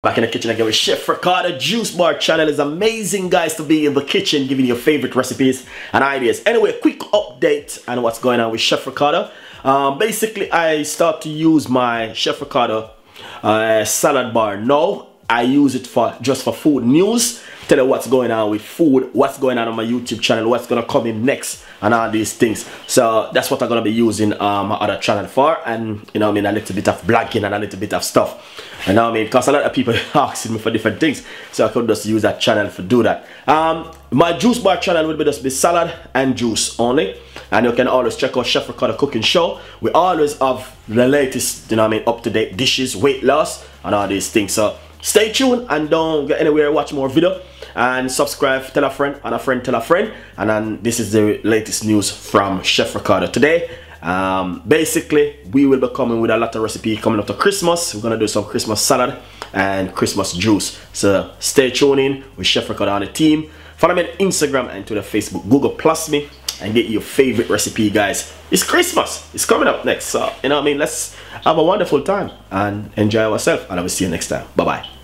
Back in the kitchen again with Chef Ricardo. Juice Bar channel is amazing, guys, to be in the kitchen giving you your favorite recipes and ideas. Anyway, quick update on what's going on with Chef Ricardo. Basically, I start to use my Chef Ricardo salad bar now. I use it just for food news, tell you what's going on with food, what's going on my YouTube channel, what's gonna come in next, and all these things. So that's what I'm gonna be using my other channel for, and you know what I mean, a little bit of blogging and a little bit of stuff. You know what I mean, because a lot of people asking me for different things, so I could just use that channel to do that. My juice bar channel will just be salad and juice only, and you can always check out Chef Ricardo cooking show. We always have the latest, you know what I mean, up-to-date dishes, weight loss, and all these things. So stay tuned and don't get anywhere, watch more video and subscribe, tell a friend, and a friend tell a friend. And then this is the latest news from Chef Ricardo today. Basically, we will be coming with a lot of recipe coming up to Christmas. We're gonna do some Christmas salad and Christmas juice. So stay tuned in with Chef Ricardo and the team. Follow me on Instagram and to the Facebook, Google Plus me, and get your favorite recipe, guys. It's Christmas, it's coming up next, so you know what I mean, let's have a wonderful time and enjoy ourselves, and I will see you next time. Bye bye.